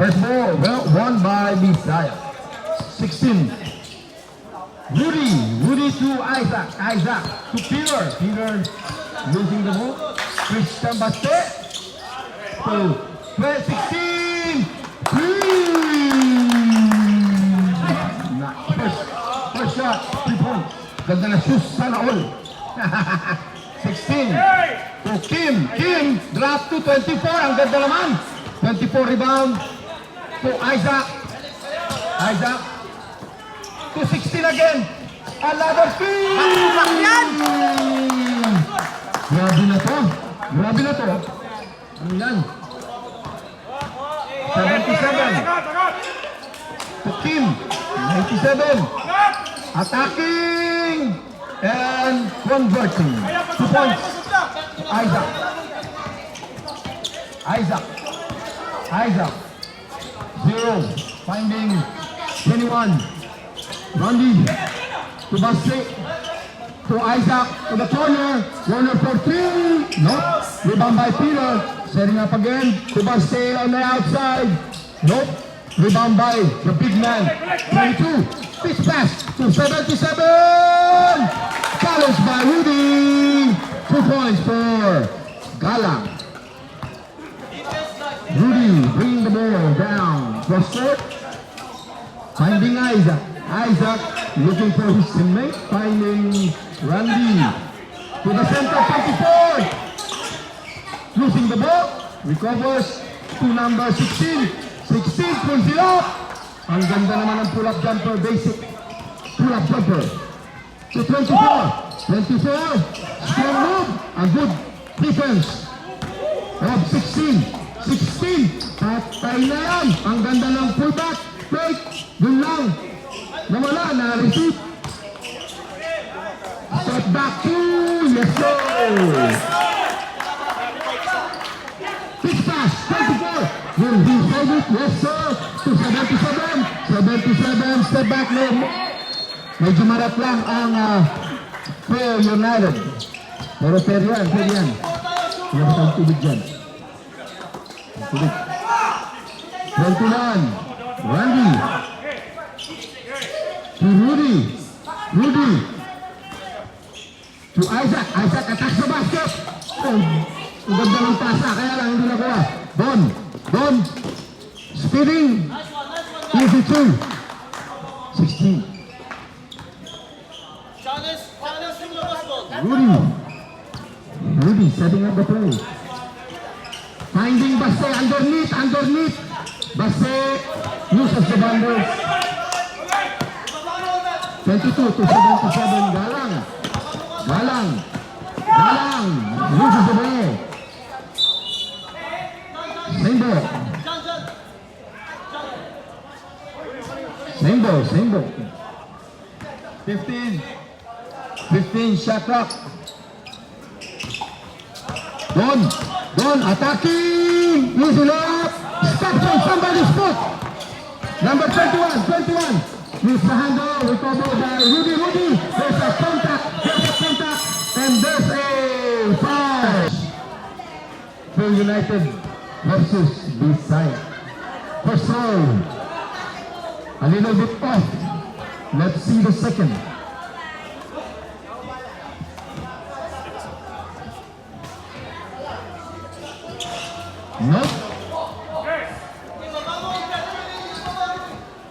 First ball, well, won by Bisaya. 16. Rudy to Isaac to Peter losing the ball. Christian Baste to 16. First shot, 3 points. Ganda na shoes, sana all. 16 to Kim drop to 24. Ang ganda naman. 24 rebound to Isaac to 16 again. Another steal! Grabe na to. Ano yan? 77 to Kim. 97 attacking and converting. 2 points. Isaac 0 finding 21. Randy to Basse to Isaac to the corner for 3. No, rebound by Peter. Setting up again to Basse on the outside. Nope, rebound by the big man. 22. Pitch pass to 77. Challenged by Rudy. 2 points for Galang. Rudy bringing the ball down. Cross court. Finding Isaac looking for his teammate. Finding Randy. To the center, 24. Losing the ball. Recovers to number 16. 16 pulls it up. Ang ganda naman ng pull-up jumper. Basic pull-up jumper. To 24. Strong move. A good defense of 16. Patay na yan. Ang ganda ng pullback. Break. Dun lang. Nawala na receipt. Step back to. Yes sir. Pitch pass. 24. Will he save it? Yes sir. To 77. Step back no. Medyo marap lang ang Fair United. Pero fair yan. Wala ba tayong tubig dyan? 21. Randy to Rudy to Isaac attacks the basket. Ang ganda ng pasa, kaya lang hindi nakuha. Don speeding. Easy 2. 16. Rudy setting up the play. Finding Basse underneath. Basse uses the bundles. 22 to 77. Galang uses the ball. Same ball. 15 shot clock. Don attacking. Easy layup. Steps on somebody's foot. Number 21. With the handle recovered by Rudy. There's a contact. And there's a foul. For United versus Bisaya. First round. A little bit off. Let's see the second. Nope.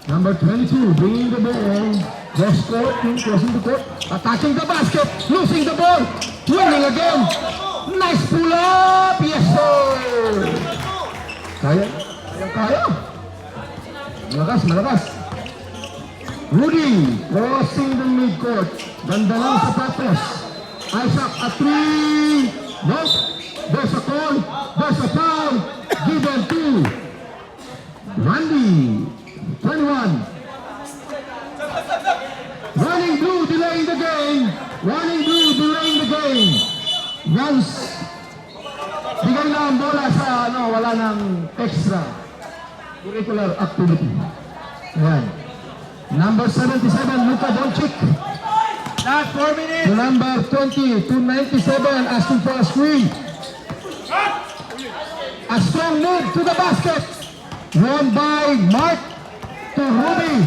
Number 22 bringing the ball. Crossing the court. Attacking the basket. Losing the ball. Winning again. Nice pull up. Yes sir. Kaya. Malakas. Rudy crossing the midcourt. Ganda ng sapatos. Isaac a 3. Nope. There's a call. There's a foul. Given to Randy. 21. Running blue delaying the game. Once bigay na ang bola sa wala ng extra curricular activity. Ayan. Number 77, Luka Doncic. Last 4 minutes. To number 20, to 97, asking for a screen. A strong move to the basket. Won by Mark to Rudy.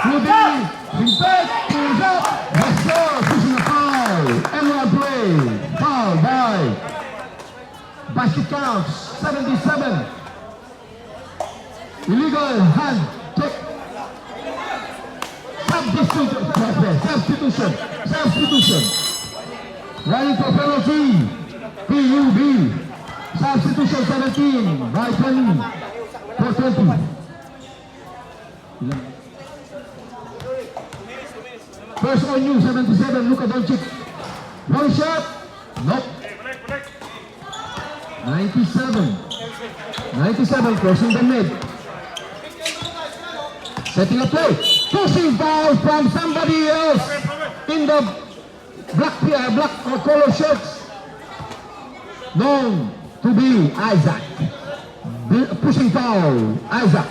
Rudy, Vincent, pulls up. Gasol pushing a foul. And one play. Foul by basket counts 77. Illegal hand check. Substitution. Running for penalty. PUB. Substitution 17 by 20 for 20. First on you, 77, Luka Doncic. One shot. Nope. 97 crossing the mid. Setting a play. Pushing foul from somebody else in the black color shirts. Known to be Isaac. Pushing foul, Isaac.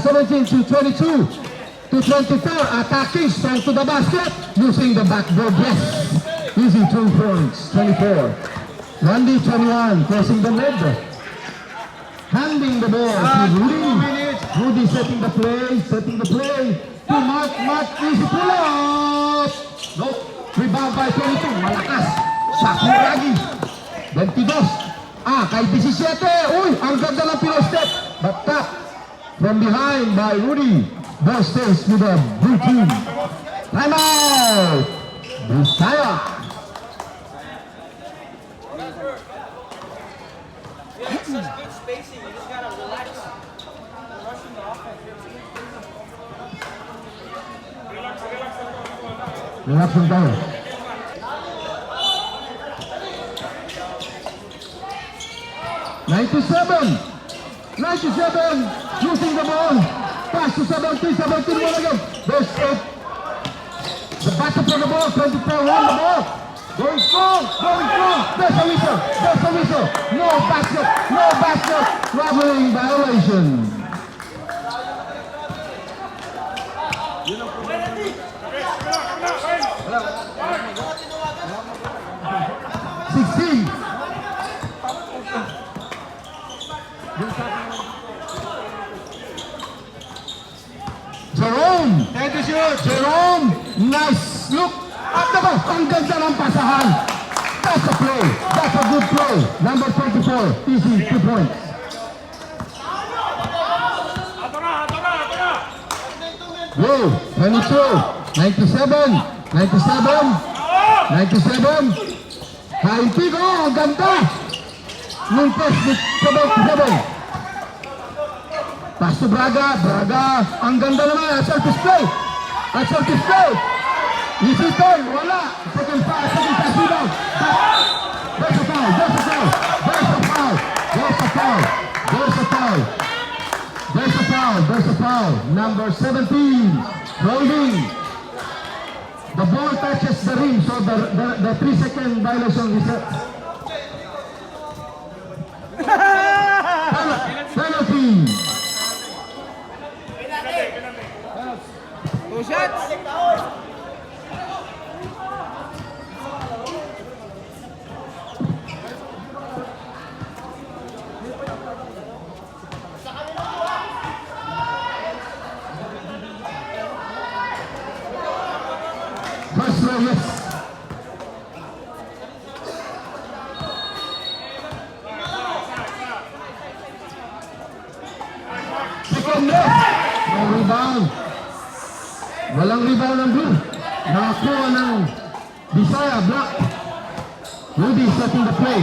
17 to 22 to 24, attacking, strong to the basket, using the backboard, yes, using 2 points, 24. Randy 21, crossing the mid, handing the ball to Rudy. Rudy setting the play, to Mark, easy pull up. Nope, rebound by 22, malakas, Sakuragi. 22, kay 17, uy, ang ganda ng pillow step, but tap from behind by Rudy. Ball stays with the blue team. Time out! Bisaya. Such good spacing, you just gotta relax. Rushing the offense. Relax lang tayo. '97, using the ball. Pass to 17 more again. There's 8. The battle for the ball, 24 won the ball. Going strong. There's a whistle. No basket. Traveling violation. Jerome, nice look at the ball. Ang ganda ng pasahan. That's a play. That's a good play. Number 24, easy 2 points. Whoa, 22, 97. Haintigo, ang ganda. Numpes with 77. Pass to Braga, ang ganda naman, surface play. Easy turn, wala. Second pass rebound. There's a foul. Number 17, holding. The ball touches the rim, so the 3-second violation resets. Penalty. 2 shots! First row, yes. Second left. No rebound. Walang rebound ng blue. Nakakuha ng Bisaya, black. Rudy setting the play.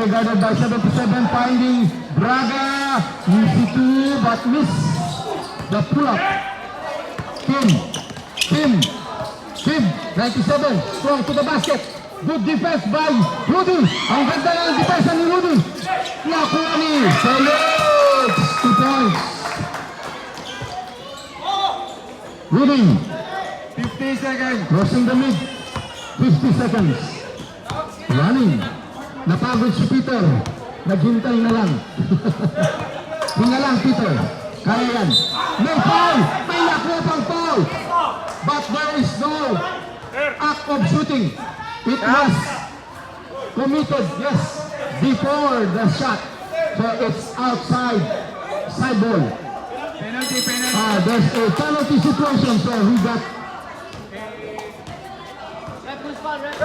Guarded by 77, finding Braga. Easy two, but miss the pull-up. Kim, 97, strong to the basket. Good defense by Rudy. Ang ganda ng defense ni Rudy. Nakuha ni Felix. 2 points. Rudy. 50 seconds. Crossing the mid. 50 seconds. Running. Napagod si Peter. Naghintay na lang. Hinga lang, Peter. Kaya yan. May foul! May nakuha pang foul! But there is no act of shooting. It was committed, yes, before the shot. So it's outside, side ball. Penalty, penalty. There's a penalty situation, so we got Rep, who's foul, rep?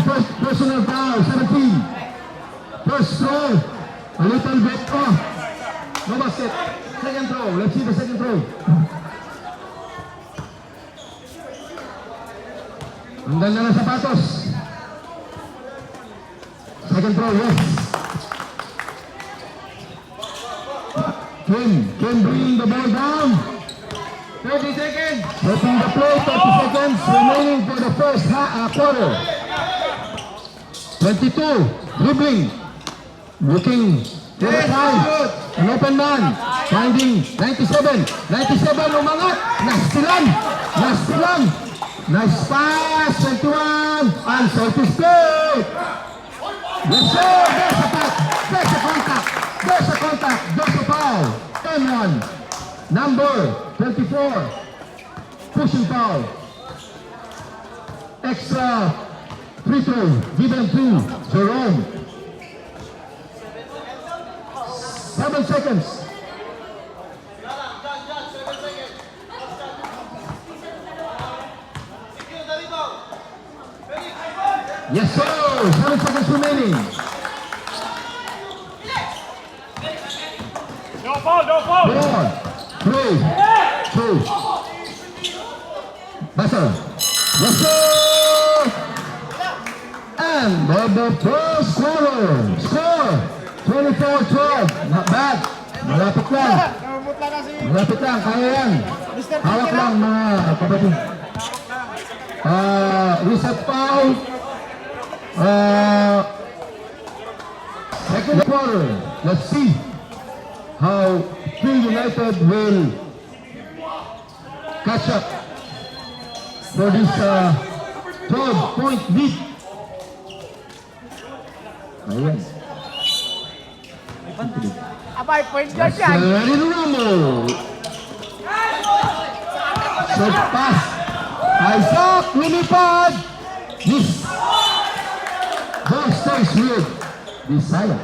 first personal foul, 17. First throw, a little bit off. No basket. Second throw, let's see the second throw. Ang ganda ng sapatos. Second throw, yes. Kim bringing the ball down. 30 seconds. Setting the play, 30 seconds remaining for the first quarter. 22, dribbling, looking to the side, an open man, finding 97, umangat, nastilan, nice pass, 21, unselfish play. Yes sir, there's a pass, there's a contact, there's a foul, 10-1, number 24, pushing foul, extra free throw given to Jerome. 7 seconds. Yes sir, 7 seconds remaining. No foul. 4, 3, 2. Buzzer. Yes sir. And the first quarter score 24-12. Not bad. Malapit lang. Namumutla na si Malapit lang. Kaya yan. Hawak lang mga kapatid. Reset foul. Second quarter. Let's see how Phil United will catch up for this 12-point lead. Ayan. Abay, point guard yan. Sereno Ramos. Short pass. Isaac lumipad. Miss. Ball stays with Bisaya.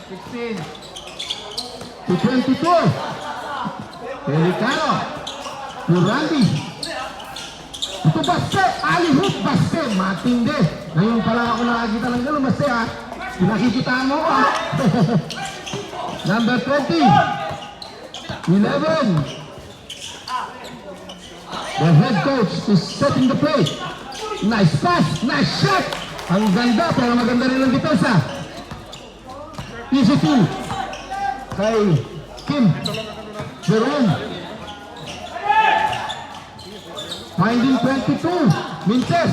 16. To 22. Pelicano. To Randy. Ito baste. Alihoop baste. Matindi. Ngayon pala ako nakakita ng gano'n baste ha. Pinakikitaan mo ha. Number 20. 11. The head coach is setting the play. Nice pass. Nice shot. Ang ganda. Pero maganda rin ang depensa. Easy two. Kay Kim. Jerome. Finding 22. Mintes.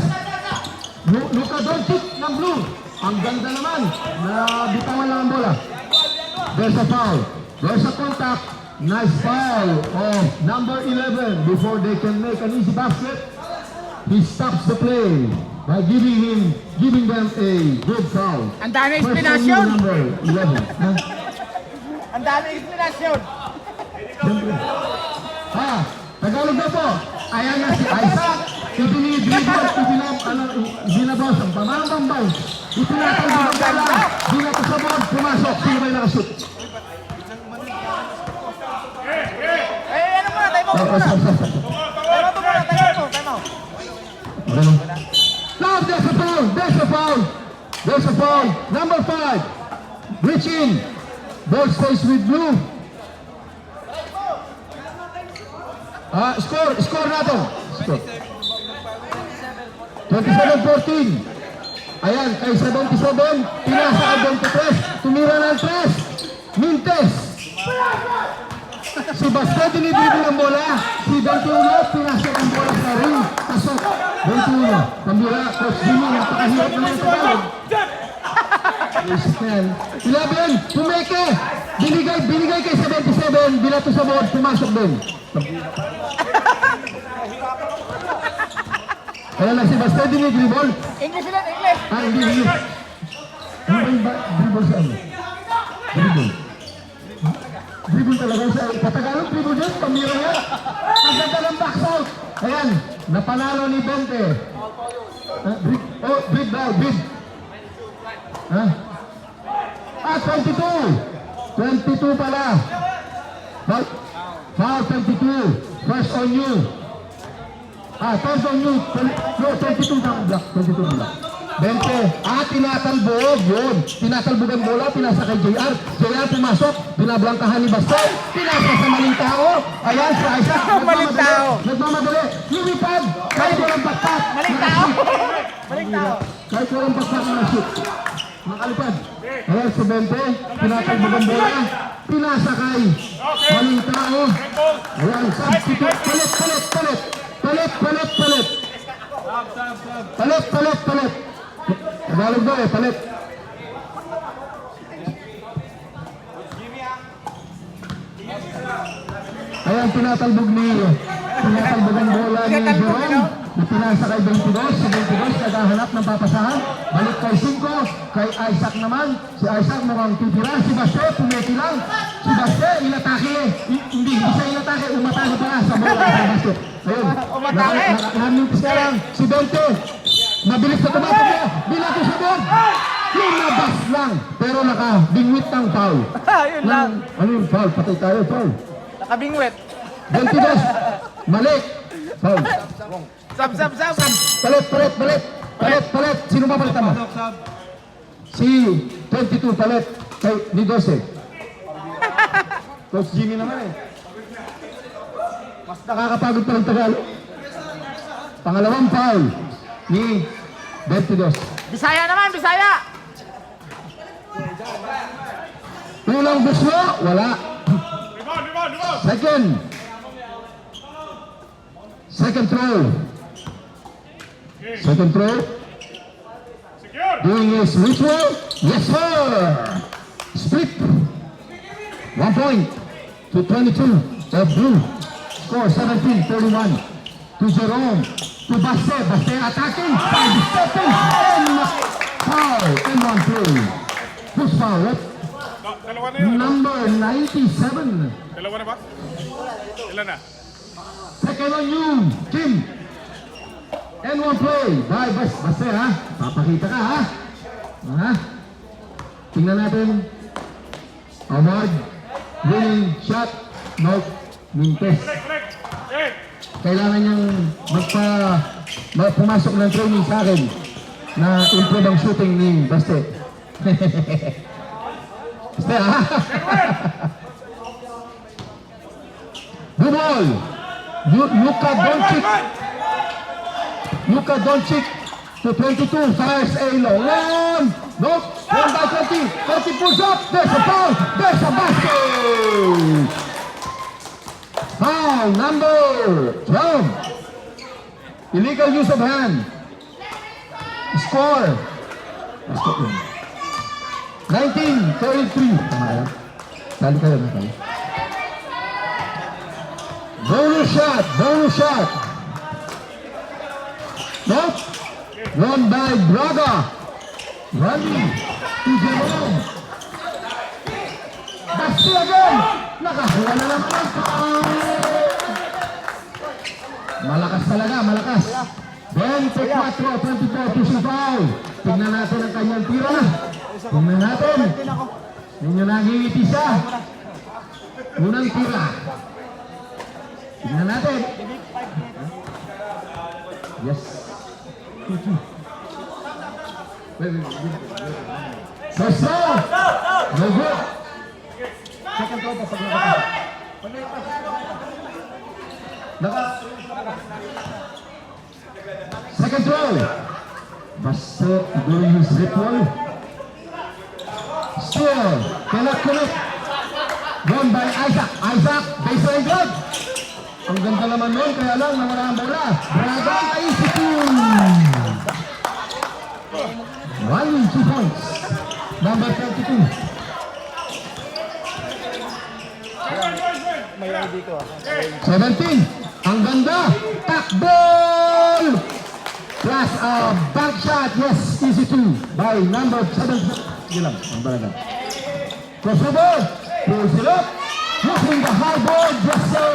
Luka Doncic ng blue. Ang ganda naman. Nabitawan lang ang bola. There's a foul. There's a contact. Nice foul of number 11 before they can make an easy basket. He stops the play by giving them a good foul. Ang dami Personal explanation. number 11. Huh? Ang dami explanation. Siyempre. Tagalog na po. Ayan na si Isaac. Ibinibigyan, binabos ang pamambang bounce. Itinatang binabala. Binato sa board, pumasok. Sino ba yung nakashoot? Ano muna, time out muna. Time out. Now there's a foul. Number 5. Reach in. Ball stays with blue. Score natin. Score. 27-14. Ayan, kay 77. Pinasa kay 23. Tumira ng 3. Mintes. Si Basket dinidribble ng bola. Si 21 pinasa ng bola sa ring. Pasok. 21. Pambira. Coach Jimmy. Napakahirap naman sa balog. Isip na yan. 11. Pumeke. Binigay kay 77. Binato sa board. Pumasok din. Ayan na si Baste, dinidribble. English ulit, English. Ah, hindi. Ano ba yung dribble sa ano? Dribble. Dribble talaga sa Katagalog, dribble dyan, pamira yan. Ang ganda ng box out. Ayan, napanalo ni Bente. Bid daw, bid. Ha? Ah, 22. 22 pala. Foul 22. First on you. First on you. No, 22 na block. 22 block. 20. Tinatalbog. Yun. Tinatalbog ang bola. Pinasa kay JR. JR pumasok. Binablangkahan ni Baste. Pinasa sa maling tao. Ayan, si Isaac. Maling tao. Nagmamadali. Lumipad. Kahit walang bakpak. Maling tao. Maling tao. Kahit walang bakpak na shoot. Nakalipad. Ayan, si 20. Tinatalbog ang bola. Pinasa kay maling tao. Ayan, substitute. Palit. Palit. Tagalog daw eh, palit. Ayan, tinatalbog ang bola ni Jerome. Pinasa kay 22. Si 22 naghahanap ng papasahan. Balik kay 5. Kay Isaac naman. Si Isaac mukhang titira. Si Baste, pumeti lang. Si Baste, inatake eh. Hindi siya inatake. Umatake pa nga sa bola kay Baste. Ayun. Umatake. Nakamintis ka lang. Si 20. Mabilis na tumatak niya. Binato sa board. Lumabas lang. Pero nakabingwit ng foul. Yun lang. Ano yung foul? Patay tayo, foul. Nakabingwit. 22. Malik. Foul. Sab. Palit. Sino ba palitan mo? Si 22 palit. Kay ni 12. Coach Jimmy naman eh. Mas nakakapagod pa ng Tagalog. Pangalawang foul ni 22. Bisaya naman, Bisaya. Unang buslo, wala. Second throw. Doing his ritual. Yes, sir. Split. 1 point to 22 of blue. Score 17-31 to Jerome. To Baste. Baste attacking. Stepping. And foul in 1 play. Who's foul? Dalawa na yun. Number 97. Dalawa na ba? Ilan na? Second on you, Kim. And 1 play. Bye, Baste ha. Papakita ka ha. Tingnan natin. Award. Winning shot. Note. Mintes. Kailangan niyang pumasok ng training sa akin na improve ang shooting ni Baste. Baste ha. Good ball. Luka Doncic to 22, fires a long one. Nope, 1 by 20. 30 pulls up. There's a foul. There's a basket. Foul number 12. Illegal use of hand. Score. 19-33. Tama yan. Tali kayo na tayo. Bonus shot. Nope. Won by Braga. Running to Jerome. Baste again. Nakakuha na naman ang foul. Malakas talaga, malakas. 24-24 to si foul. Tingnan natin ang kanyang tira. Tingnan natin. Ninyo nangingiti siya. Unang tira. Tingnan natin. Yes. First throw. No good. Second throw pa pag second throw. Baste doing his ritual. Still cannot connect. Won by Isaac. Baseline good. Ang ganda naman nun, kaya lang nawala ang bola. Braga ang kaisitin. 2 points. Number 32. May ID ko. 17. Ang ganda. Takbol! Plus back shot, yes, easy two by number 7. Sige lang, ang balaga. Crossover, pulls it up, using the high board, yes sir!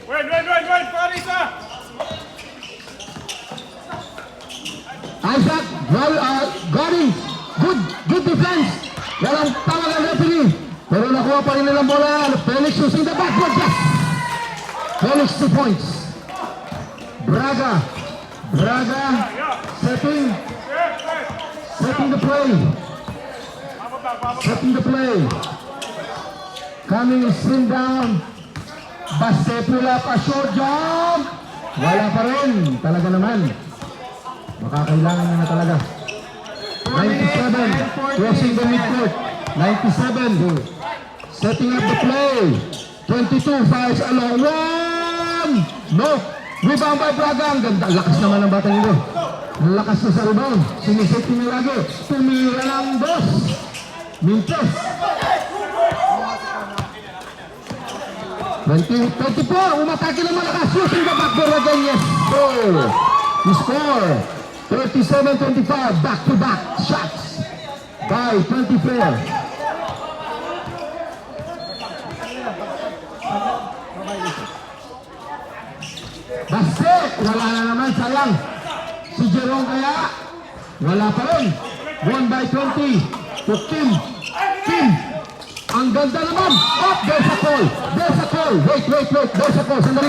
Wait, Parisa! Isaac, guarding, good defense. Walang tawag ang referee. Pero nakuha pa rin nilang bola. Felix using the backboard, yes! Felix 2 points. Braga, setting the play. Setting the play. Coming spin down. Baste pull up, a short jump. Wala pa rin. Talaga naman. Makakailangan na talaga. 97, crossing the midcourt. 97, setting up the play. 22, fires along. One! No! Rebound by Braga. Ang ganda. Lakas naman ng batang ito. Lakas na sa rebound. Siniseti niya lagi. Tumira ng dos. Mintes. 24, umatake ng malakas. Using the backdoor again. Yes, score. He score. 37-25, back-to-back shots by 24. Baste, wala na naman, sayang. Si Jerome kaya, wala pa rin. 1 by 20 to Kim. Ang ganda naman. Oh, there's a call. Wait. There's a call. Sandali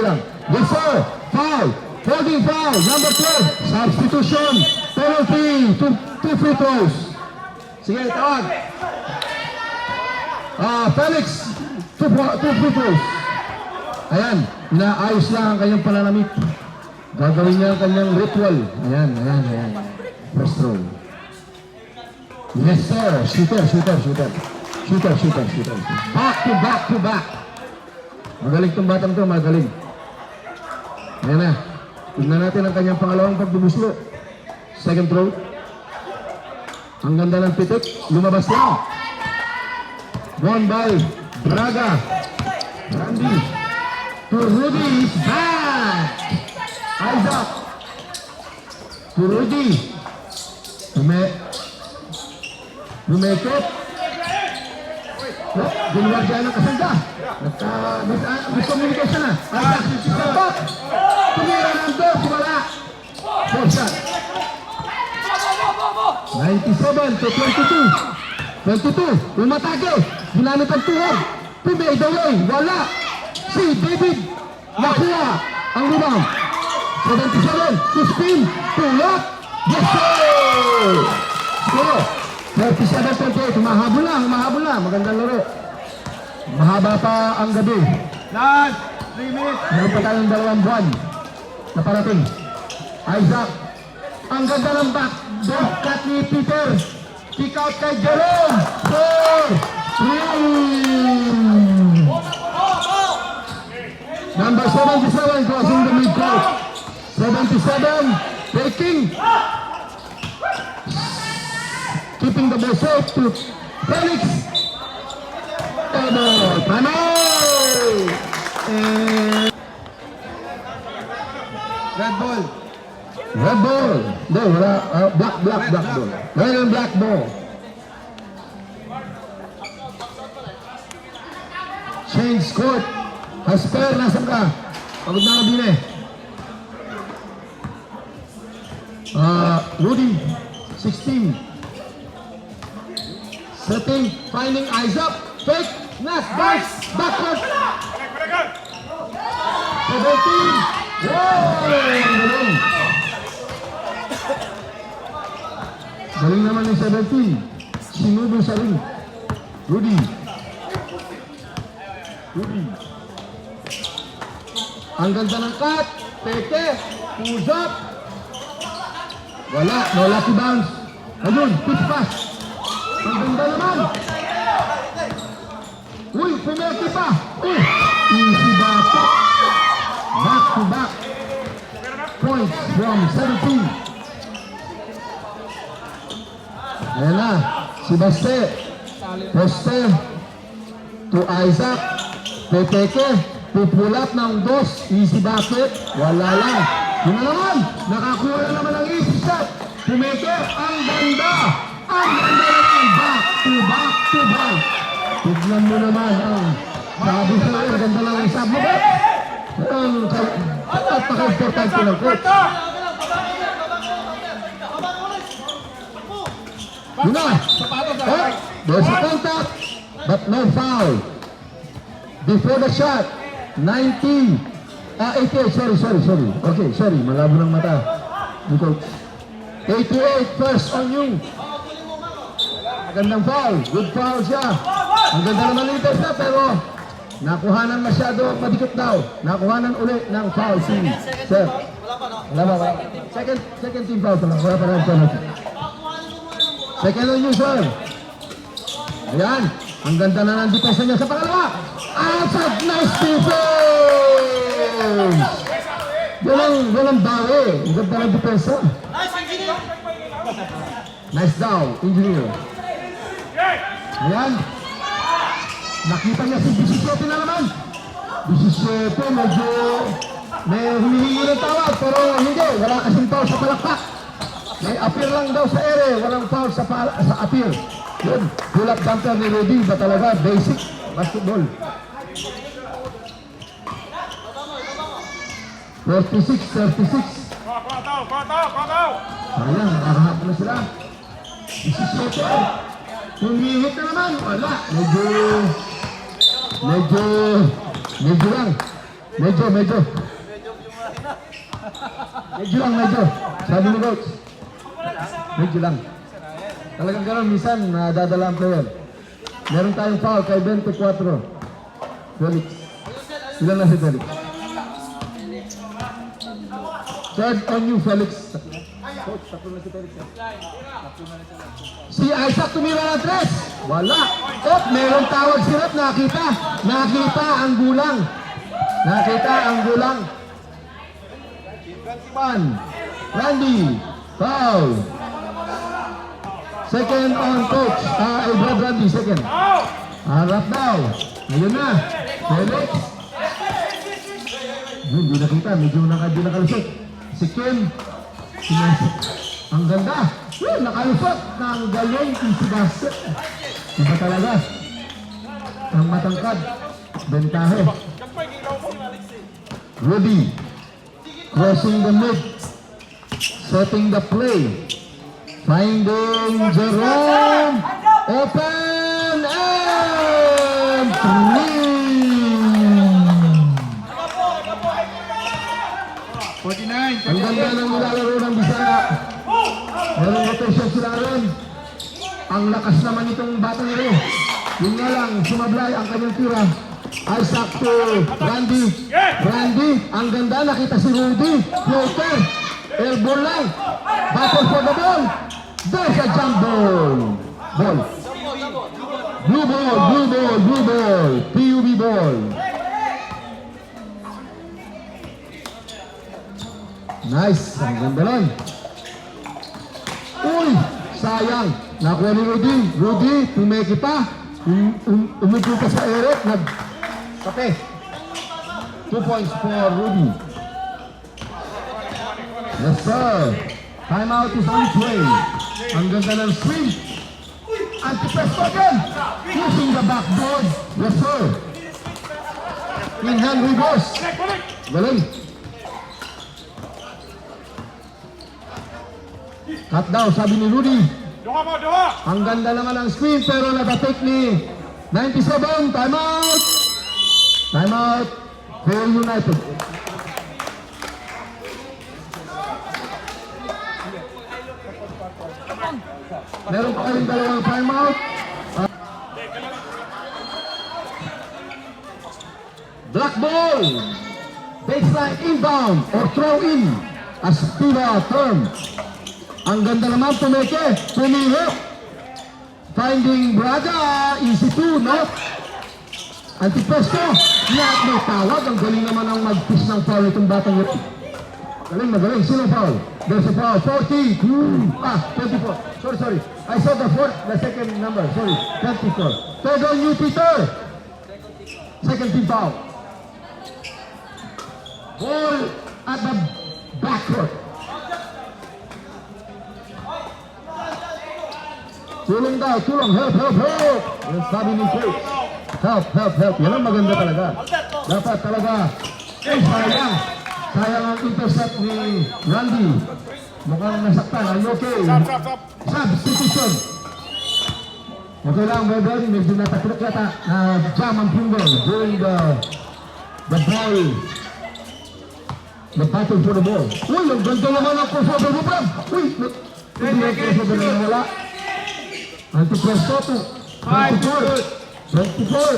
lang. Yes, sir. Foul. Holding foul. Number 12. Substitution. Penalty. Two free throws. Sige, tawag. Felix. Two free throws. Ayan. Inaayos lang ang kanyang pananamit. Gagawin niya ang kanyang ritual. Ayan. First throw. Yes, sir. Shooter. Back to back. Magaling itong batang to, magaling. Ayan na. Tignan natin ang kanyang pangalawang pagbumuslo. Second throw. Ang ganda ng pitik. Lumabas lang. Won by Braga. Randy. To Rudy. He's back. Isaac. To Rudy. Lumekot. Ginawa siya ng kasanda. Miscommunication na. Isaac, step back. Tumira ng dos, wala. Four shot. 97 to 22. Umatake. Ginamit ang tuhod. Made away. Wala. Si David. Nakuha ang rebound. 77 to spin. Pull up. Yes, sir! Score. 37-28. Humahabol na. Magandang laro. Mahaba pa ang gabi. Last 3 minutes. Meron pa tayong 2 buwan na parating. Isaac. Ang ganda ng back. Don't cut ni Peter. Kick out kay Jerome. 4-3. Number 77 crossing the midcourt. 77 taking. Keeping the ball safe to Felix. Time out! Red ball. Red ball. No, wala. Black ball. Red and black ball. Change court. Hasper, nasan ka? Pagod na kabine. Rudy, 16. Setting, finding eyes up. Fake, Nas, backward. 17. Galing. Galing naman yung 17. Sinubo sa ring. Rudy. Ang ganda ng cut. Peke. Push up. Wala. No lucky bounce. Ayun. Pitch pass. Ang ganda naman. Uy. Pumerti pa. Easy back. Back to back. Points from 17. Ayan na. Si Baste. Poste. To Isaac. Peke. Pupulat ng dos, easy basket, wala lang. Yun na naman, nakakuha na naman ng easy shot. Pumeke, ang ganda. Ang ganda naman, back to back to back. Tignan mo naman ang sabi sa iyo, ganda lang ang sab mo ba? Ang napaka-importante ng coach. Yun na. Oh, there's a contact, but no foul. Before the shot, 88, sorry. Okay, sorry, malabo ng mata. Coach. 88, first on you. Magandang foul, good foul siya. Ang ganda naman ng test na, pero nakuhanan masyado, padikit daw. Nakuhanan ulit ng foul si Sir. Wala ba? Second team foul pala, wala pa rin penalty. Second on you, sir. Ayan, ang ganda na ng depensa niya sa pangalawa. Outside, nice defense! Walang bawi. Ang ganda ng depensa. Nice daw, engineer. Ayan. Nakita niya si 17 na naman. 17, medyo may humihingi ng tawag, pero hindi. Wala kasing foul sa palakpak. May appeal lang daw sa ere, walang foul sa appeal. Yun, pull-up dunker ni Rudy ba talaga? Basic basketball. 46-36. Kotaw! Ayan, nakahap na sila. 17. Humihit na naman, wala. Medyo lang. Medyo. Sabi ni coach. Medyo lang. Talagang gano'n, minsan nadadala ang player. Meron tayong foul kay 24. Felix. Ilan na si Felix? Third on you, Felix. Coach, tatlo na si Felix. Si Isaac tumira ng tres. Wala. Oh, meron tawag si Rep. Nakita ang gulang. 21. Randy. Foul. Second on coach. Brad Randy, second. Harap daw. Ayun na. Felix. Yun, di nakita. Medyo nakalusot. Si Kim. Ang ganda. Yun, nakalusot. Ang galing. Easy basket. Iba talaga. Ang matangkad. Bentahe. Rudy. Crossing the mid. Setting the play. Finding Jerome. Open and three. 49. Ang ganda ng nilalaro ng Bisaya. Merong rotation sila rin. Ang lakas naman itong batang ito. Yun nga lang, sumablay ang kanyang tira. Isaac to Randy. Randy, ang ganda. Nakita si Rudy. Floater. Elbow lang. Battle for the ball. There's a jump ball. Ball. Blue ball. PUB ball. Nice. Ang ganda lang. Uy, sayang. Nakuha ni Rudy. Rudy, tumeki pa. Umupo pa sa eret. Nag-kape. 2 points for Rudy. Yes, sir. Timeout is on its way. Ang ganda ng swing. Anti-press pa again. Using the backboard. Yes, sir. In-hand reverse. Galing. Cut down, sabi ni Rudy. Duha! Ang ganda naman ang screen, pero natatake ni 97. Timeout. Timeout. For United. Meron pa kayong dalawang timeout. Black ball. Baseline inbound or throw in as FIBA term. Ang ganda naman tumeke. Tumihok. Finding Braga. Easy 2, no? Antipresto. Lahat may tawag. Ang galing naman ang mag-push ng foul itong batang ito. Magaling. Sino foul? There's a foul. 40. 24. Sorry. I saw the second number. Sorry. 24. Third on you, Peter. Second team foul. Ball at the backcourt. Tulong daw, tulong. Help, help, help. Yung sabi ni coach. Help, help, help. Yan ang maganda talaga. Dapat talaga. Ay, sayang. Sayang ang intercept ni Randy. Mukhang nasaktan. Are you okay? Stop. Substitution. Okay lang, Bebel. Medyo natakrok yata na jam ang finger during the ball. The battle for the ball. Uy, ang ganda naman ang crossover mo, Bram. Uy, hindi ang crossover na wala. Anti-presto to 24. 24.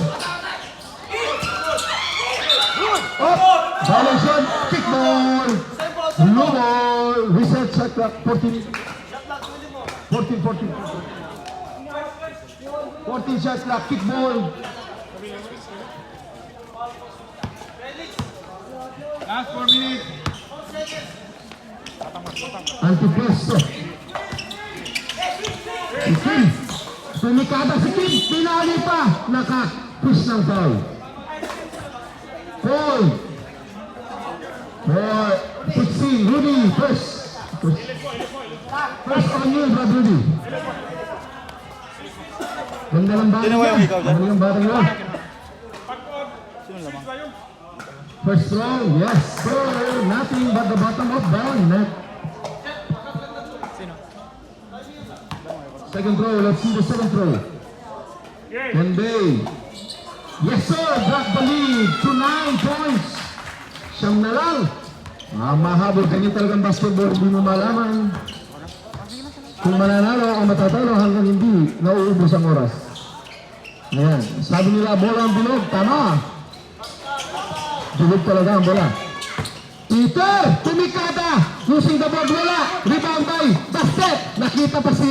Oh, violation. Kick ball. Blue ball. Reset shot clock. 14. 14 shot clock. Kick ball. Last 4 minutes. Anti-presto. Si Kim. Sumikada si Kim. Pinali pa. Naka-push ng foul. Foul. For 16. Rudy. First. First on you, Brad Rudy. Ganda lang batang yun. Ganda lang batang yun. First throw. Yes, sir. Nothing but the bottom of the net. Second throw, let's see the second throw. Kenbay. Yes sir, drop the lead to 9 points. Siyam na lang. Mahabol kanya talagang basketball, hindi mo malaman kung mananalo o matatalo hanggang hindi nauubos ang oras. Ayan, sabi nila bola ang bilog, tama. Bilog talaga ang bola. Peter, tumikada, using the board, wala, rebound by basket. Nakita pa si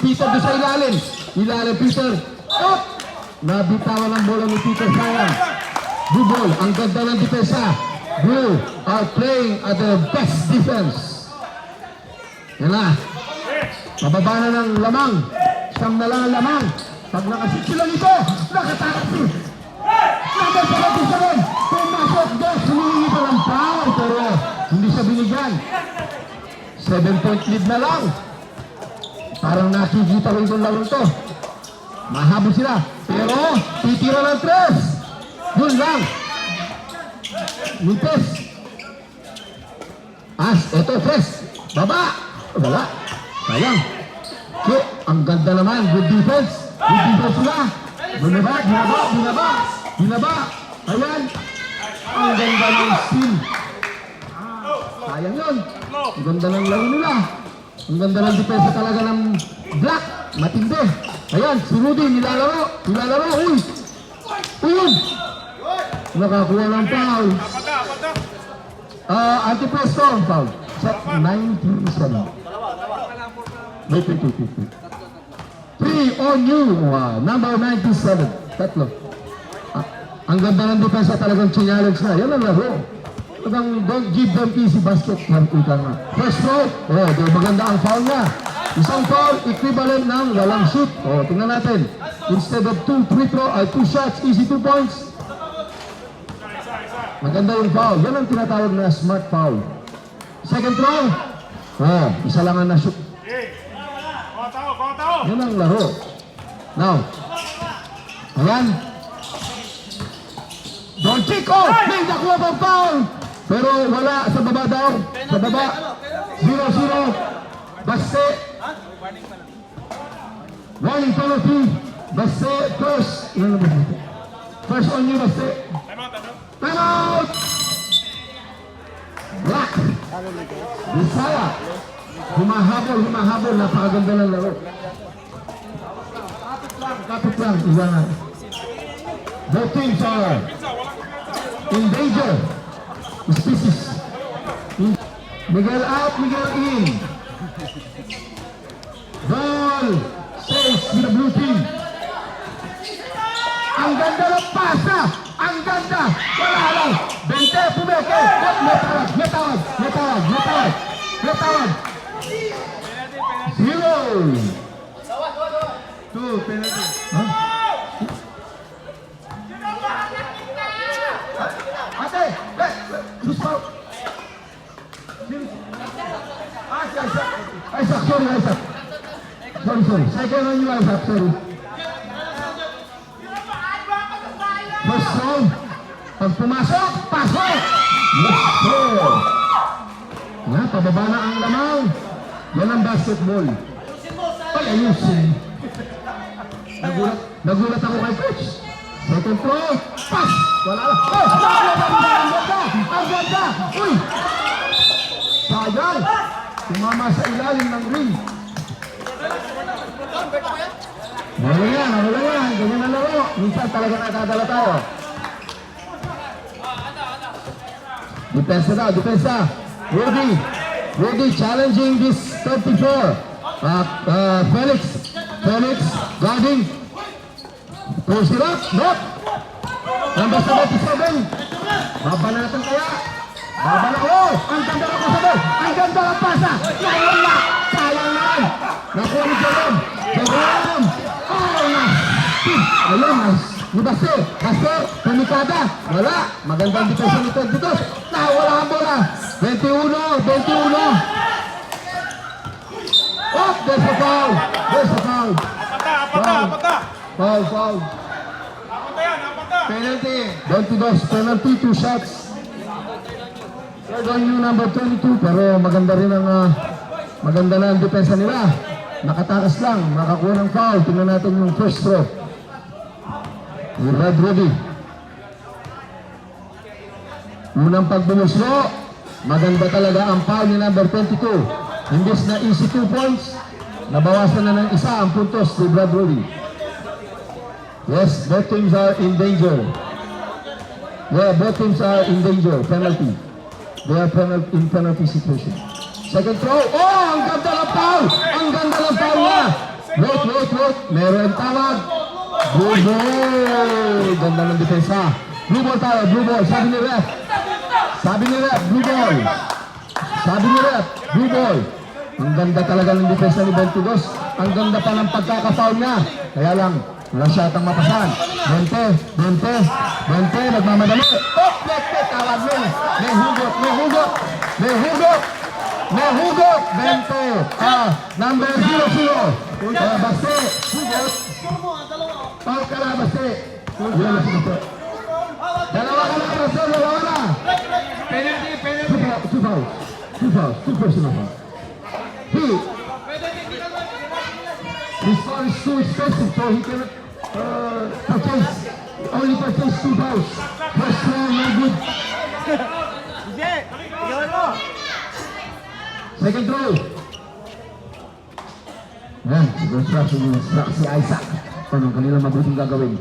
Peter doon sa ilalim. Ilalim Peter, up! Nabitawan ang bola ni Peter, sayang. Blue ball, ang ganda ng depensa. Blue are playing at the best defense. Yan na. Pababa na ng lamang. Siyam na lang ang lamang. Pag nakasip sila nito, nakatakas si number 77. Pumasok dos, humihingi pa ng foul, pero hindi siya binigyan. 7-point lead na lang. Parang nakikita ko itong laro to. Mahabol sila. Pero, titira ng tres. Yun lang. Lupes. Eto, tres. Baba. Wala. Sayang. Okay, ang ganda naman. Good defense. Good defense sila. Binaba. Ayan. Ang ganda ng steal. Sayang yun. Ang ganda ng laro nila. Ang ganda ng depensa talaga ng Black. Matindi. Ayan, si Rudy nilalaro. Uy. Uyun. Nakakuha ng foul. Anti-presto ang foul. Set 97. Wait. 3 on you. Number 97. Tatlo. Ang ganda ng depensa talagang challenge na. Yan ang laro. Talagang don't give them easy basket. First throw. Maganda ang foul niya. Isang foul, equivalent ng walang shoot. Tingnan natin. Instead of 2 shots, easy 2 points. Maganda yung foul. Yan ang tinatawag na smart foul. Second throw. Isa lang ang na-shoot. Yan ang laro. Now. Ayan. Don Chico! May nakuha pang foul! Pero wala. Sa baba daw. Sa baba. 0-0. Baste. Warning penalty. Baste. First on you, Baste. Time out! Black. Bisaya. Humahabol. Napakaganda ng laro. Kapit lang. Iba na. Both teams are in danger. Species. Miguel out, Miguel in. Ball saves to the blue team. Ang ganda ng pasa. Ang ganda. Wala lang. 20, pumeke. Metawad. 0. 2 penalty. Ate, loose foul. Isaac, sorry, Isaac. Sorry. Second on you, Isaac, sorry. First round. Pag pumasok, pasok! Yes, sir. Nga, pababa na ang lamang. Yan ang basketball. Ay, ayusin. Nagulat ako kay coach. Second throw, pass! Wala lang. Oh! Ang ganda! Uy! Sayang! Tumama sa ilalim ng ring. Wala yan. Ganyan ang laro. Minsan talaga nakadala tayo. Depensa. Rudy challenging this 34. Felix guarding. Push it up. Not. Number 77. Babanatan kaya. Oh! Ang ganda ng pasabay! Ang ganda ng pasa! Sayang naman! Nakuha ni Jerome! Oh, nice! Ayun, nice! Ni Base! Pumikada! Wala! Magandang depensa ni Ted Vitos! Wala ang bola! 21! Oh! There's a foul! Foul! Penalty. 22, 2 shots. Third on you, number 22, pero maganda rin ang maganda na ang depensa nila. Nakatakas lang, makakuha ng foul. Tingnan natin yung first throw. Red Rudy. Unang pagbumuslo, maganda talaga ang foul ni number 22. Imbis na easy 2 points, nabawasan na ng isa ang puntos si Brad Rudy. Yes, both teams are in danger. Yeah, both teams are in danger. Penalty. They are in penalty situation. Second throw. Oh, ang ganda ng foul! Niya. Wait. Meron tawag. Blue ball. Ganda ng depensa. Blue ball tayo. Sabi ni ref, blue ball. Blue ball. Ang ganda talaga ng depensa ni 22. Ang ganda pa ng pagkaka-foul niya. Kaya lang, wala siya atang mapasan. 20, nagmamadali. Oh, tawag mo. May hugot. 20. Number 00. Base. Hugot. Foul ka na, Base. Dalawa na. Penalty. Two personal foul. His foul is too expensive, so he cannot only purchase 2 fouls. First round, no good. Second throw. Yan, siguro si Isaac. Anong kanilang mabuting gagawin?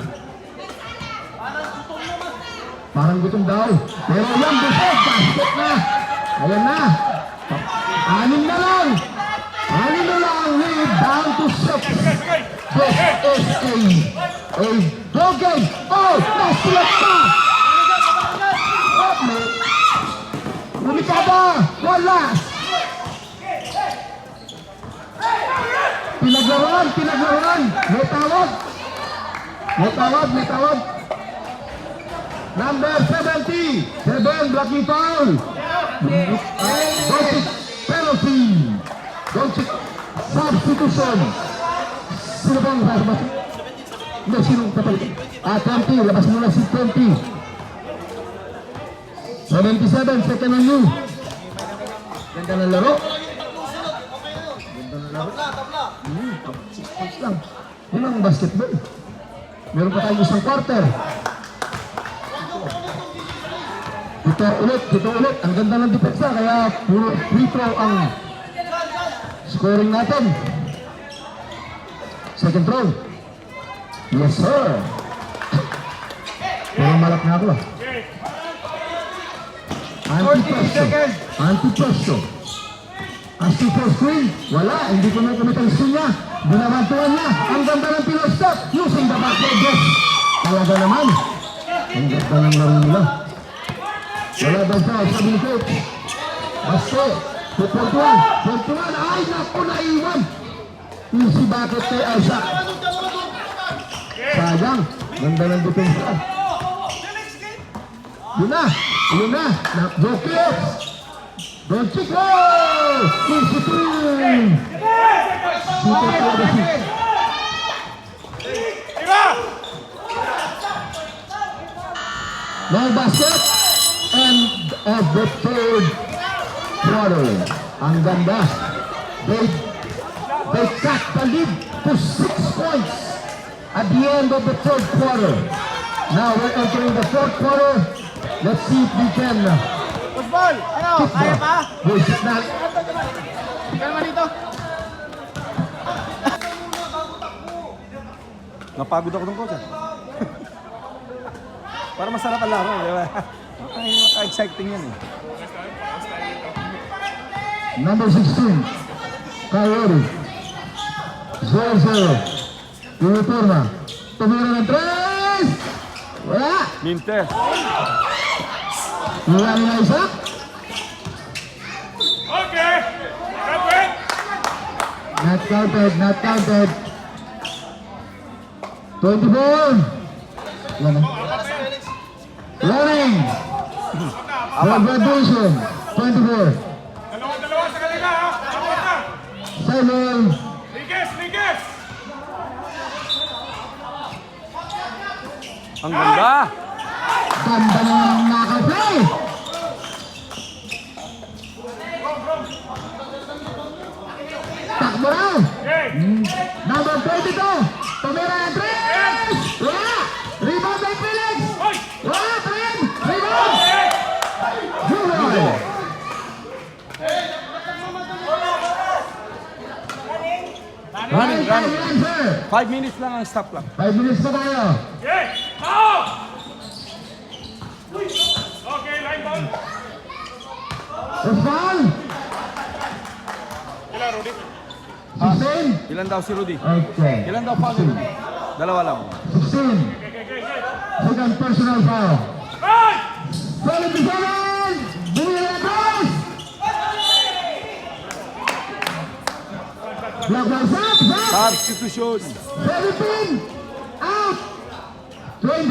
Parang gutom daw. Pero yan, busog. Basket na. Ayan na. 6 na lang. Lead down to 6. This is a ball game. Oh, nasilap pa. Lumikada. Wala. Pinaglaruan. May tawag. Number 70. 7, blocking foul. Doncic penalty. Doncic substitution. Sino bang labas? Hindi, sinong kapalit? 20, labas muna si 20. 77, second on you. Ganda ng laro. 6 points lang. Yun ang basketball. Meron pa tayong isang quarter. Dito ulit. Ang ganda ng depensa, kaya puro free throw ang scoring natin. Second throw. Yes, sir. Pero malak na ako. Anti-pressure. As to for screen, wala. Hindi ko na kumit ang screen niya. Binabantuan niya. Ang ganda ng pinostop using the backboard yes. Talaga naman. Ang ganda ng laro nila. Wala daw siya. Sabi ni coach. Basta. 21. Ay, naku, naiwan. Easy bucket kay Isaac. Sayang. Ganda ng depensa. Yun na. Jokic. Doncic. Oh! Easy shooting. Shooter talaga si Iba! long basket. End of the third quarter. Ang ganda. They cut the lead to 6 points at the end of the third quarter. Now we're entering the fourth quarter. Let's see if we can Football! Ano? keep Kaya pa? Boys, it's not. Kaya naman dito. Napagod ako ng coach. Para masarap ang laro, di ba? Ay, exciting yan eh. Number 16, Coyote. 0-0. Tumuturna. Tumira ng 3! Wala! Minte. Wala nila isa. Okay! Kapit! Not counted, not counted. 24. Yan na. Running. For graduation. 24. Dalawa sa kanila, ha? Apat na! 7. Liges! Liges! Ang ganda. Ganda ng nakaplay. Takbo raw. Okay! Number 22. Tumira ng 3. Wala. Rebound by Felix. Hoy! Wala pa rin. Rebound. Juroy. Running, running. Answer. 5 minutes lang ang stop lang. 5 minutes pa tayo. Okay! Out! Okay, line ball! First foul. Ilan, Rudy? 16. Ilan daw si Rudy? Okay. Ilan daw foul ni Rudy? Dalawa lang. 16. Second personal foul. Right! 77. Bumili na cross. Block ball shot. Shot. Substitution. 17. Out. 20.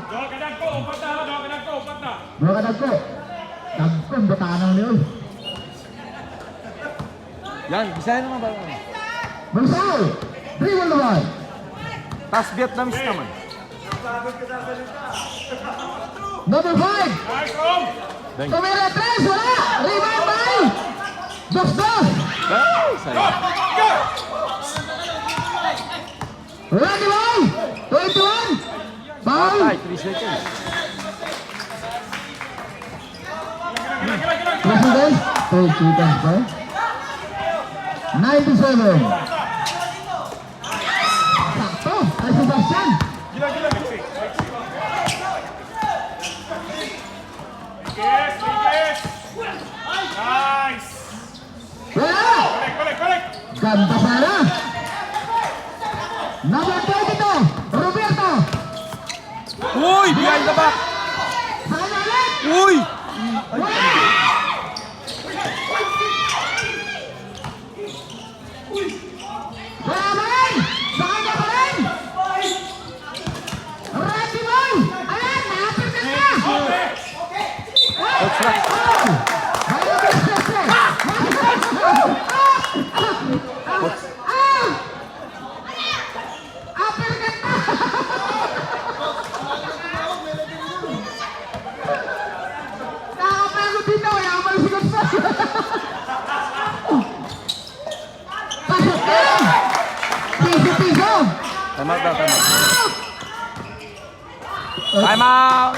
Doon ka nagko, upat na, doon ka nagko, upat na. Dua ka dagko. Dagkong batanang niyo. Yan, bisahin naman ba? Magsal. 3-1 naman. Tas Vietnamese naman. Number 5. Nice, Rom! Tumira 3. Wala. Rebound by Dos. Ay, sayang. Go! Randy Boy. 21. Foul. Patay, 3 seconds. President. 3 seconds pa. 97. Sakto. Ay Sebastian. Gila, gila, Mixi. Liges, liges! Nice! Wala. Balik! Ganda sana. Number 22. Roberto. Uy! Behind the back! Sana ulit. Uy! Wala pa rin. Sa kanya pa rin. Randy Boy. Ayan. Nakapirkat na. That's right. Oh. Ayaw ko sa set. Uppercut na. Nakapagod dito. Wala ka pala sigot sa. Pasok ka. Piso. Time out daw, time out. Time out!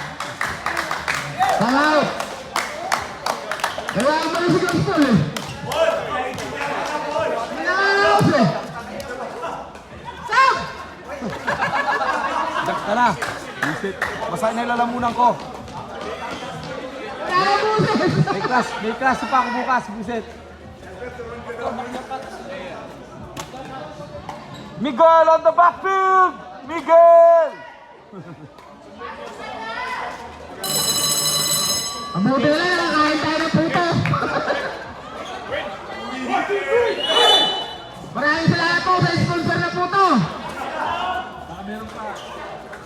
Pangaw. Wala ka pala sigot sa. Nangangaos eh. Sam! Dak ka na. Visit. Basahin na yung lalamunan ko. Nangangaos eh. May klase pa ako bukas, Visit. Miguel on the backfield! Miguel! Ang buti na lang, nakain tayo ng puto. Maraming salamat po sa sponsor na puto.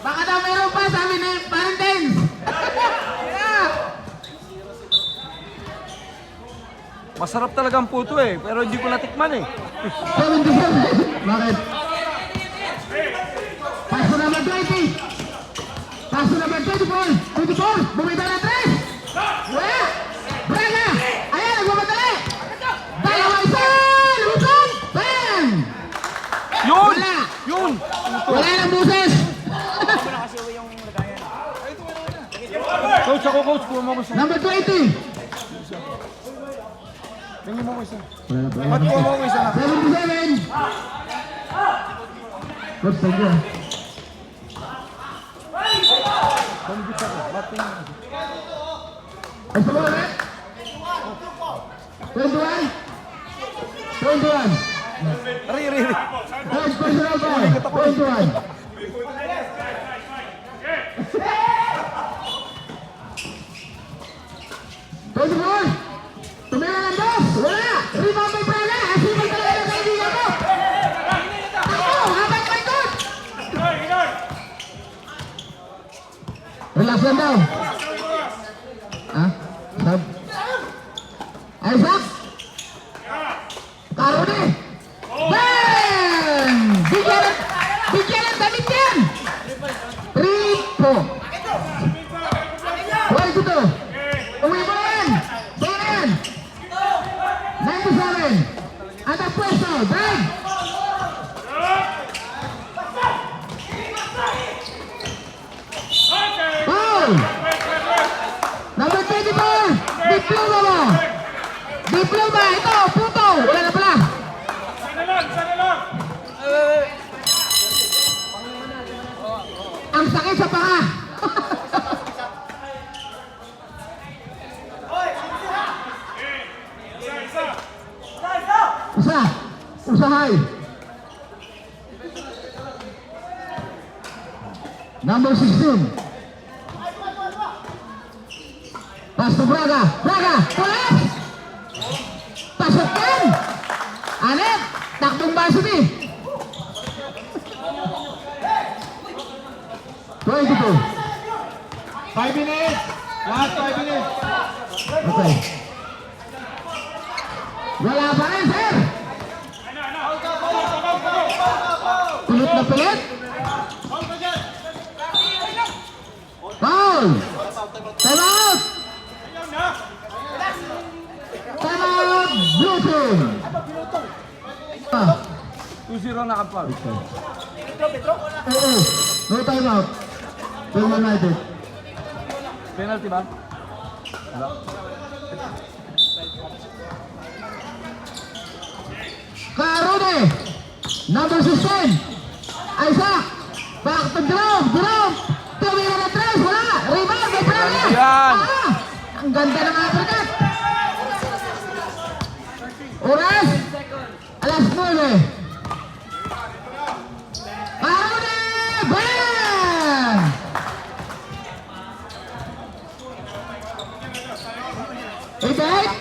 Baka daw meron pa, sabi ni Valentine's. Yeah. Mas Masarap talaga ang puto eh, pero hindi ko natikman eh. 77. Bakit? Paso number 20. Paso number 24. 24. Bumita na 3. Wala. Braga. Ayan, nagmamadali. Dalawa isa. Luzon. Bang. Yun! Wala. Yun! Wala ng buses. Coach, ako coach, kuha mo ko isa. Number 20. Tingin mo ko isa. Wala na. Ba't kuha mo ko isa na? 77. Coach, thank you. Pambit ako, ba't tingin mo? Ay, sa mga 21. 21. Ari, ari, ari. Third personal foul. 21. Tumira ng dos! Wala! Rebound by Braga! Asipal talaga ng kaibigan mo! Ako! Habang may good! Relax lang daw. Ha? Sab? Isaac? Karuni! Bang! Bigyan ng damit yan! 3-4. 22. Uwi mo yan! Bayan! 97. At ang pwesto, Drag! Foul! Number 24! Diploma mo! Diploma! Ito! Puto! Wala na pala! Sana lang! Ang sakit sa paa! Isa! Isa! Usahay! Number 16. Pass to Braga! Braga! Collapse! Pasok yan! Anet! Takbong varsity! 22. 5 minutes. Last 5 minutes. Okay. Wala pa rin, sir! Pilit na pilit! Foul! Time out! Time out! Blue team! 2-0 na kapal. Oo. No time out. Team United. Penalty ba? Wala. Karune! Number 16! Isaac! Back to Jerome! Jerome! Tumira na 3! Wala! Rebound! May Braga! Yan! Ang ganda ng uppercut! Oras! Alas 9! Karune! Bang! Eight!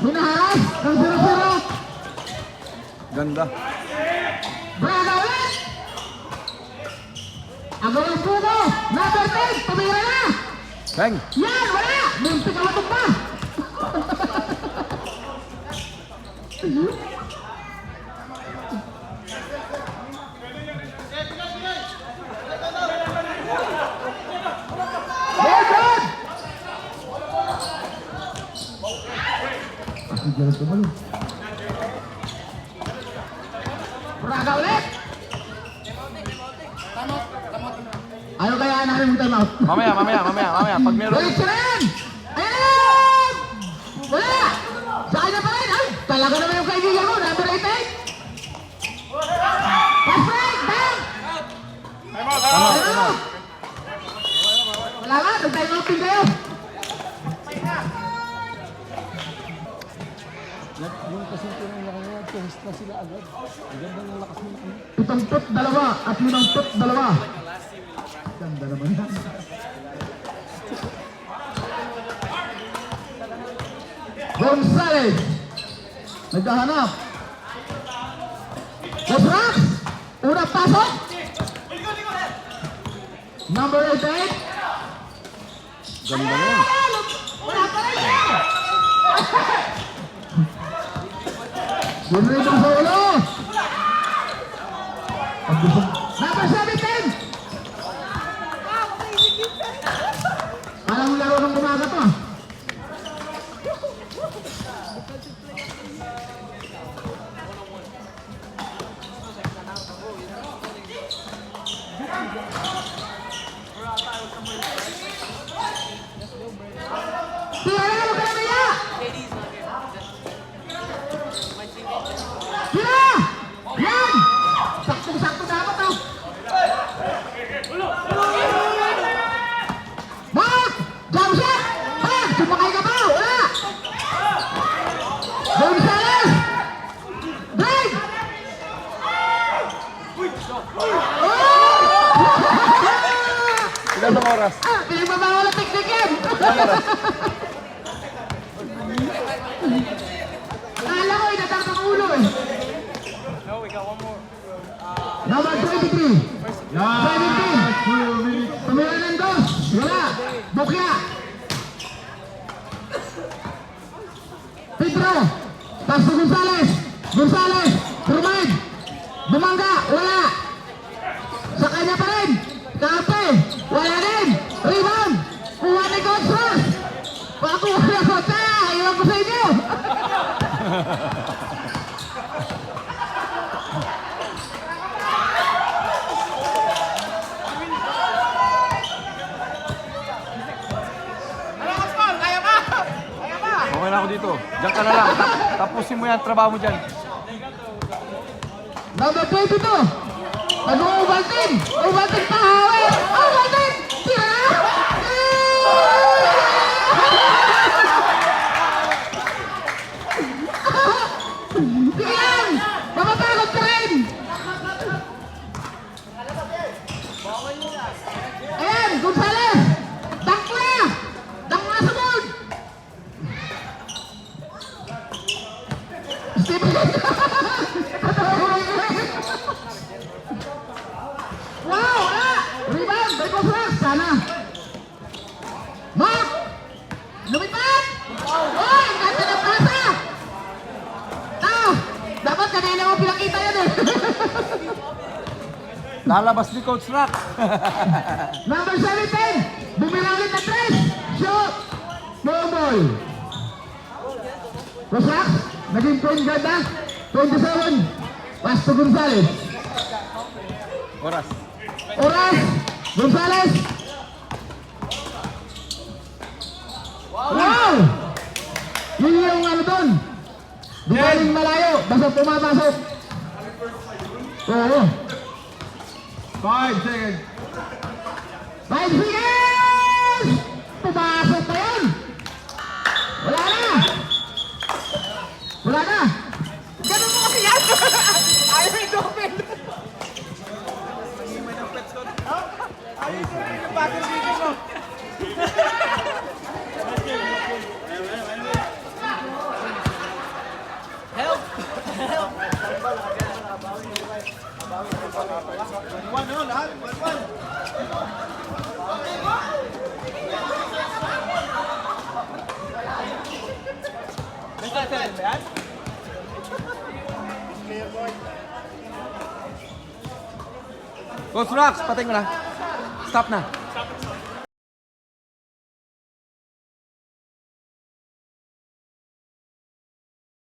Minaharas ng 0-0! Ganda. Braga ulit! Agawang puno! Number 10! Tumira na! Bang! Yan! Wala! Muntik ako pa! Good, good! Kasi ganun ka ba? Braga ulit! Ayaw kaya namin yung time out. Mamaya. Pag meron. Ulit siya rin! Ayan! Wala! Sa kanya pa rin! Ay! Talaga naman yung kaibigan mo! Number 88! Pass break! Bang! Time out! Ano? Wala nga! Nag-time out din kayo! Yung kasi tinanong niya, test na sila agad. Ang ganda ng lakas mo na. 7-2 at 5-2. Ganda naman yan. Gonzales! Naghahanap! Los Rocks! Unang pasok! Number 88! Ganda nun. Wala pa rin! Bumili sa ulo! Number 17! Parang laro ng umaga to. Tira na, huwag ka na maya! KD's not here. My teammate. Tira! Yan! Saktong-sakto dapat oh. Mark! Jump shot! Mark! Sumakay ka ba? Wala! Gonzales! Drive! Ilan ang oras? Ah! Pinagbabawal ang teknik yan! Kala ko, inatang ang ulo eh. No, we got one more. Number 23. 17. Tumira ng dos. Wala. Bukya. Pedro. Pasto Gonzales. Gonzales. Truman. Bumangga. Wala. Sa kanya pa rin. Kape. Wala rin. Rebound. Kuha ni Gonzales. Pakuha na ko. Iwan ko sa inyo. Okay na ako dito. Diyan ka na lang. Tapusin mo yan, trabaho mo dyan. Number 22. Ovaltine. Ovaltine pahawin. Ovaltine. Tira. Tingnan. Mapapagod ka rin. Ayan, Gonzales. Dunk na. Dunk na sa board. Stephen. Wow! Ah! Rebound! May Gonzales! Sana! Mark! Lumipad! Oy! Ang ganda ng pasa! Ah! Dapat kanina mo pinakita yan eh! Lalabas ni Coach Rock. Number 17! Bumirawin na 3! Shoot! No ball! Rosak! Naging point guard na! 27! Pasto Gonzales! Oras. Oras! Gonzales! Wow! Yun yung ano doon. Di galing malayo. Basta pumapasok. Oo. 5 seconds. 5 seconds! Pumasok pa yun! Wala na! Wala na! Ganun mo kasi yan! Ayaw may gawin! Ayaw yung battle video mo! Help! Help! One, no, lahat. One. Nagtatalan ba yan? Coach Rock, patay mo na. Stop na.